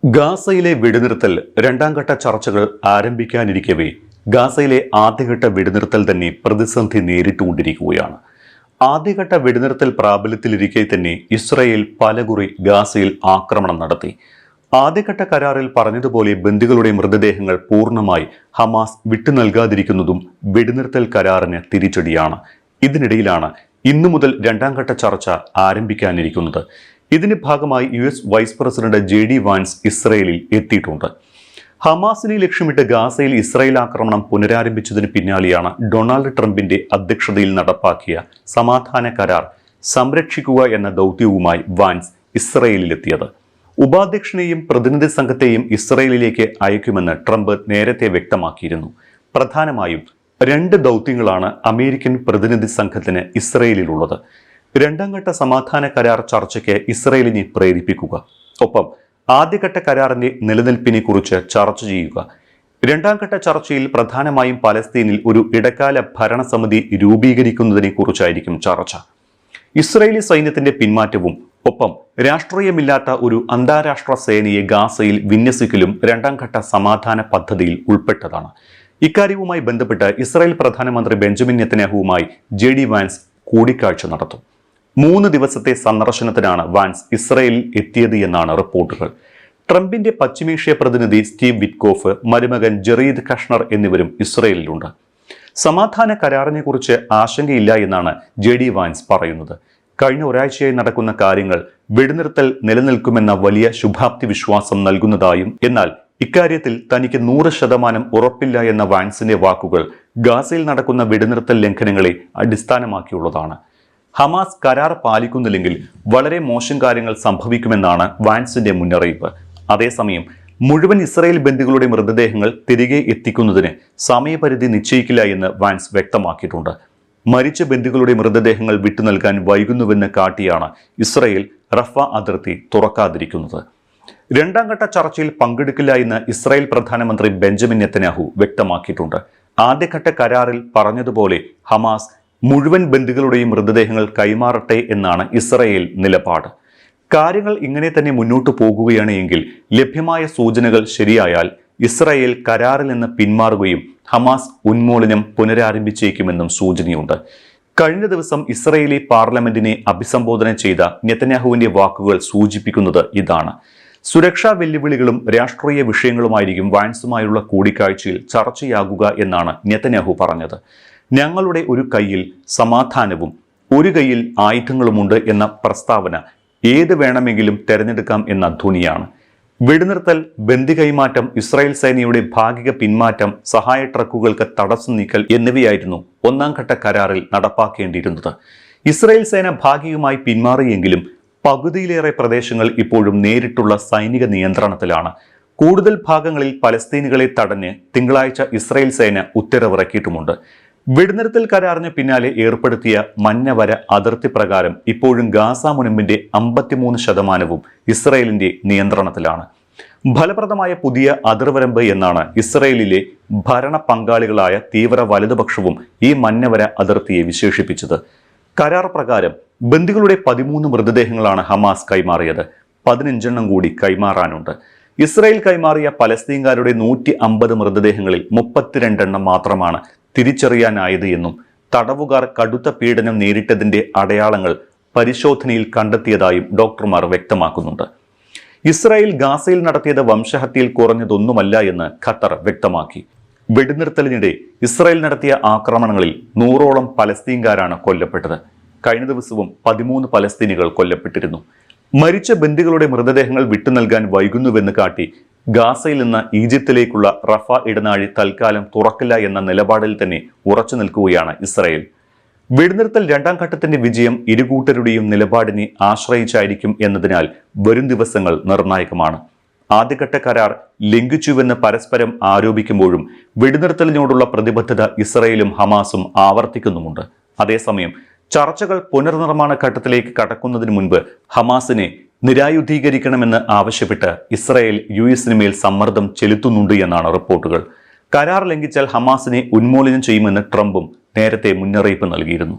ഗാസയിലെ വെടിനിർത്തൽ രണ്ടാം ഘട്ട ചർച്ചകൾ ആരംഭിക്കാനിരിക്കവേ ഗാസയിലെ ആദ്യഘട്ട വെടിനിർത്തൽ തന്നെ പ്രതിസന്ധി നേരിട്ടുകൊണ്ടിരിക്കുകയാണ്. ആദ്യഘട്ട വെടിനിർത്തൽ പ്രാബല്യത്തിലിരിക്കെ തന്നെ ഇസ്രായേൽ പലകുറി ഗാസയിൽ ആക്രമണം നടത്തി. ആദ്യഘട്ട കരാറിൽ പറഞ്ഞതുപോലെ ബന്ദികളുടെ മൃതദേഹങ്ങൾ പൂർണ്ണമായി ഹമാസ് വിട്ടു നൽകാതിരിക്കുന്നതും വെടിനിർത്തൽ കരാറിന് തിരിച്ചടിയാണ്. ഇതിനിടയിലാണ് ഇന്നു മുതൽ രണ്ടാം ഘട്ട ചർച്ച ആരംഭിക്കാനിരിക്കുന്നത്. ഇതിന്റെ ഭാഗമായി US vice president JD Vance ഇസ്രയേലിൽ എത്തിയിട്ടുണ്ട്. ഹമാസിനെ ലക്ഷ്യമിട്ട് ഗാസയിൽ ഇസ്രായേൽ ആക്രമണം പുനരാരംഭിച്ചതിന് പിന്നാലെയാണ് ഡൊണാൾഡ് ട്രംപിന്റെ അധ്യക്ഷതയിൽ നടപ്പാക്കിയ സമാധാന കരാർ സംരക്ഷിക്കുക എന്ന ദൗത്യവുമായി വാൻസ് ഇസ്രയേലിലെത്തിയത്. ഉപാധ്യക്ഷനെയും പ്രതിനിധി സംഘത്തെയും ഇസ്രയേലിലേക്ക് അയക്കുമെന്ന് ട്രംപ് നേരത്തെ വ്യക്തമാക്കിയിരുന്നു. പ്രധാനമായും 2 ദൗത്യങ്ങളാണ് അമേരിക്കൻ പ്രതിനിധി സംഘത്തിന് ഇസ്രയേലിലുള്ളത്. രണ്ടാം ഘട്ട സമാധാന കരാർ ചർച്ചയ്ക്ക് ഇസ്രയേലിനെ പ്രേരിപ്പിക്കുക, ഒപ്പം ആദ്യഘട്ട കരാറിന്റെ നിലനിൽപ്പിനെ കുറിച്ച് ചർച്ച ചെയ്യുക. രണ്ടാം ഘട്ട ചർച്ചയിൽ പ്രധാനമായും പലസ്തീനിൽ ഒരു ഇടക്കാല ഭരണസമിതി രൂപീകരിക്കുന്നതിനെ കുറിച്ചായിരിക്കും ചർച്ച. ഇസ്രയേലി സൈന്യത്തിന്റെ പിന്മാറ്റവും ഒപ്പം രാഷ്ട്രീയമില്ലാത്ത ഒരു അന്താരാഷ്ട്ര സേനയെ ഗാസയിൽ വിന്യസിക്കലും രണ്ടാം ഘട്ട സമാധാന പദ്ധതിയിൽ ഉൾപ്പെട്ടതാണ്. ഇക്കാര്യവുമായി ബന്ധപ്പെട്ട് ഇസ്രായേൽ പ്രധാനമന്ത്രി ബെഞ്ചമിൻ നെതന്യാഹുവുമായി JD വാൻസ് കൂടിക്കാഴ്ച നടത്തും. 3 ദിവസത്തെ സന്ദർശനത്തിനാണ് വാൻസ് ഇസ്രയേലിൽ എത്തിയത് എന്നാണ് റിപ്പോർട്ടുകൾ. ട്രംപിന്റെ പശ്ചിമേഷ്യ പ്രതിനിധി സ്റ്റീവ് വിറ്റ്കോഫ്, മരുമകൻ ജെറീദ് കഷ്ണർ എന്നിവരും ഇസ്രയേലിലുണ്ട്. സമാധാന കരാറിനെ കുറിച്ച് ആശങ്കയില്ല എന്നാണ് JD വാൻസ് പറയുന്നത്. കഴിഞ്ഞ ഒരാഴ്ചയായി നടക്കുന്ന കാര്യങ്ങൾ വെടിനിർത്തൽ നിലനിൽക്കുമെന്ന വലിയ ശുഭാപ്തി വിശ്വാസം നൽകുന്നതായും, എന്നാൽ ഇക്കാര്യത്തിൽ തനിക്ക് 100% ഉറപ്പില്ല എന്ന വാൻസിന്റെ വാക്കുകൾ ഗാസയിൽ നടക്കുന്ന വെടിനിർത്തൽ ലംഘനങ്ങളെ അടിസ്ഥാനമാക്കിയുള്ളതാണ്. ഹമാസ് കരാർ പാലിക്കുന്നില്ലെങ്കിൽ വളരെ മോശം കാര്യങ്ങൾ സംഭവിക്കുമെന്നാണ് വാൻസിന്റെ മുന്നറിയിപ്പ്. അതേസമയം മുഴുവൻ ഇസ്രായേൽ ബന്ദികളുടെ മൃതദേഹങ്ങൾ തിരികെ എത്തിക്കുന്നതിന് സമയപരിധി നിശ്ചയിക്കില്ല എന്ന് വാൻസ് വ്യക്തമാക്കിയിട്ടുണ്ട്. മരിച്ച ബന്ദികളുടെ മൃതദേഹങ്ങൾ വിട്ടു നൽകാൻ വൈകുന്നുവെന്ന് കാട്ടിയാണ് ഇസ്രായേൽ റഫ അതിർത്തി തുറക്കാതിരിക്കുന്നത്. രണ്ടാം ഘട്ട ചർച്ചയിൽ പങ്കെടുക്കില്ല എന്ന് ഇസ്രായേൽ പ്രധാനമന്ത്രി ബെഞ്ചമിൻ നെതന്യാഹു വ്യക്തമാക്കിയിട്ടുണ്ട്. ആദ്യഘട്ട കരാറിൽ പറഞ്ഞതുപോലെ ഹമാസ് മുഴുവൻ ബന്ദികളുടെയും മൃതദേഹങ്ങൾ കൈമാറട്ടെ എന്നാണ് ഇസ്രായേൽ നിലപാട്. കാര്യങ്ങൾ ഇങ്ങനെ തന്നെ മുന്നോട്ടു പോകുകയാണ് എങ്കിൽ ലഭ്യമായ സൂചനകൾ ശരിയായാൽ ഇസ്രായേൽ കരാറിൽ നിന്ന് പിന്മാറുകയും ഹമാസ് ഉന്മൂലനം പുനരാരംഭിച്ചേക്കുമെന്നും സൂചനയുണ്ട്. കഴിഞ്ഞ ദിവസം ഇസ്രായേലി പാർലമെന്റിനെ അഭിസംബോധന ചെയ്ത നെതന്യാഹുവിന്റെ വാക്കുകൾ സൂചിപ്പിക്കുന്നത് ഇതാണ്. സുരക്ഷാ വെല്ലുവിളികളും രാഷ്ട്രീയ വിഷയങ്ങളുമായിരിക്കും വാൻസുമായുള്ള കൂടിക്കാഴ്ചയിൽ ചർച്ചയാകുക എന്നാണ് നെതന്യാഹു പറഞ്ഞത്. ഞങ്ങളുടെ ഒരു കൈയിൽ സമാധാനവും ഒരു കൈയിൽ ആയുധങ്ങളുമുണ്ട് എന്ന പ്രസ്താവന ഏത് വേണമെങ്കിലും തെരഞ്ഞെടുക്കാം എന്ന ധ്വനിയാണ്. വെടിനിർത്തൽ, ബന്ദി കൈമാറ്റം, ഇസ്രായേൽ സേനയുടെ ഭാഗിക പിന്മാറ്റം, സഹായ ട്രക്കുകൾക്ക് തടസ്സം നീക്കൽ എന്നിവയായിരുന്നു ഒന്നാം ഘട്ട കരാറിൽ നടപ്പാക്കേണ്ടിയിരുന്നത്. ഇസ്രായേൽ സേന ഭാഗികമായി പിന്മാറിയെങ്കിലും പകുതിയിലേറെ പ്രദേശങ്ങൾ ഇപ്പോഴും നേരിട്ടുള്ള സൈനിക നിയന്ത്രണത്തിലാണ്. കൂടുതൽ ഭാഗങ്ങളിൽ പലസ്തീനികളെ തടഞ്ഞ് തിങ്കളാഴ്ച ഇസ്രായേൽ സേന ഉത്തരവിറക്കിയിട്ടുമുണ്ട്. വെടിനിർത്തൽ കരാറിന് പിന്നാലെ ഏർപ്പെടുത്തിയ മഞ്ഞവര അതിർത്തി പ്രകാരം ഇപ്പോഴും ഗാസ മുനമ്പിന്റെ 53% ഇസ്രായേലിന്റെ നിയന്ത്രണത്തിലാണ്. ഫലപ്രദമായ പുതിയ അതിർവരമ്പ് എന്നാണ് ഇസ്രായേലിലെ ഭരണ പങ്കാളികളായ തീവ്ര വലതുപക്ഷവും ഈ മഞ്ഞവര അതിർത്തിയെ വിശേഷിപ്പിച്ചത്. കരാർ പ്രകാരം ബന്ദികളുടെ 13 മൃതദേഹങ്ങളാണ് ഹമാസ് കൈമാറിയത്. 15 കൂടി കൈമാറാനുണ്ട്. ഇസ്രായേൽ കൈമാറിയ പലസ്തീൻകാരുടെ 150 മൃതദേഹങ്ങളിൽ 32 മാത്രമാണ് തിരിച്ചറിയാനായത് എന്നും തടവുകാർ കടുത്ത പീഡനം നേരിട്ടതിന്റെ അടയാളങ്ങൾ പരിശോധനയിൽ കണ്ടെത്തിയതായും ഡോക്ടർമാർ വ്യക്തമാക്കുന്നുണ്ട്. ഇസ്രായേൽ ഗാസയിൽ നടത്തിയത് വംശഹത്യയിൽ കുറഞ്ഞതൊന്നുമല്ല എന്ന് ഖത്തർ വ്യക്തമാക്കി. വെടിനിർത്തലിനിടെ ഇസ്രായേൽ നടത്തിയ ആക്രമണങ്ങളിൽ 100ഓളം പലസ്തീൻകാരാണ് കൊല്ലപ്പെട്ടത്. കഴിഞ്ഞ ദിവസവും 13 പലസ്തീനികൾ കൊല്ലപ്പെട്ടിരുന്നു. മരിച്ച ബന്ദികളുടെ മൃതദേഹങ്ങൾ വിട്ടു നൽകാൻ വൈകുന്നുവെന്ന് കാട്ടി ഗാസയിൽ നിന്ന് ഈജിപ്തിലേക്കുള്ള റഫ ഇടനാഴി തൽക്കാലം തുറക്കില്ല എന്ന നിലപാടിൽ തന്നെ ഉറച്ചു നിൽക്കുകയാണ് ഇസ്രായേൽ. വെടിനിർത്തൽ രണ്ടാം ഘട്ടത്തിന്റെ വിജയം ഇരുകൂട്ടരുടെയും നിലപാടിനെ ആശ്രയിച്ചായിരിക്കും എന്നതിനാൽ വരും ദിവസങ്ങൾ നിർണായകമാണ്. ആദ്യഘട്ട കരാർ ലംഘിച്ചുവെന്ന് പരസ്പരം ആരോപിക്കുമ്പോഴും വെടിനിർത്തലിനോടുള്ള പ്രതിബദ്ധത ഇസ്രായേലും ഹമാസും ആവർത്തിക്കുന്നുമുണ്ട്. അതേസമയം ചർച്ചകൾ പുനർനിർമ്മാണ ഘട്ടത്തിലേക്ക് കടക്കുന്നതിന് മുൻപ് ഹമാസിനെ നിരായുധീകരിക്കണമെന്ന് ആവശ്യപ്പെട്ട് ഇസ്രായേൽ US മേൽ സമ്മർദ്ദം ചെലുത്തുന്നുണ്ട് എന്നാണ് റിപ്പോർട്ടുകൾ. കരാർ ലംഘിച്ചാൽ ഹമാസിനെ ഉന്മൂലനം ചെയ്യുമെന്ന് ട്രംപും നേരത്തെ മുന്നറിയിപ്പ് നൽകിയിരുന്നു.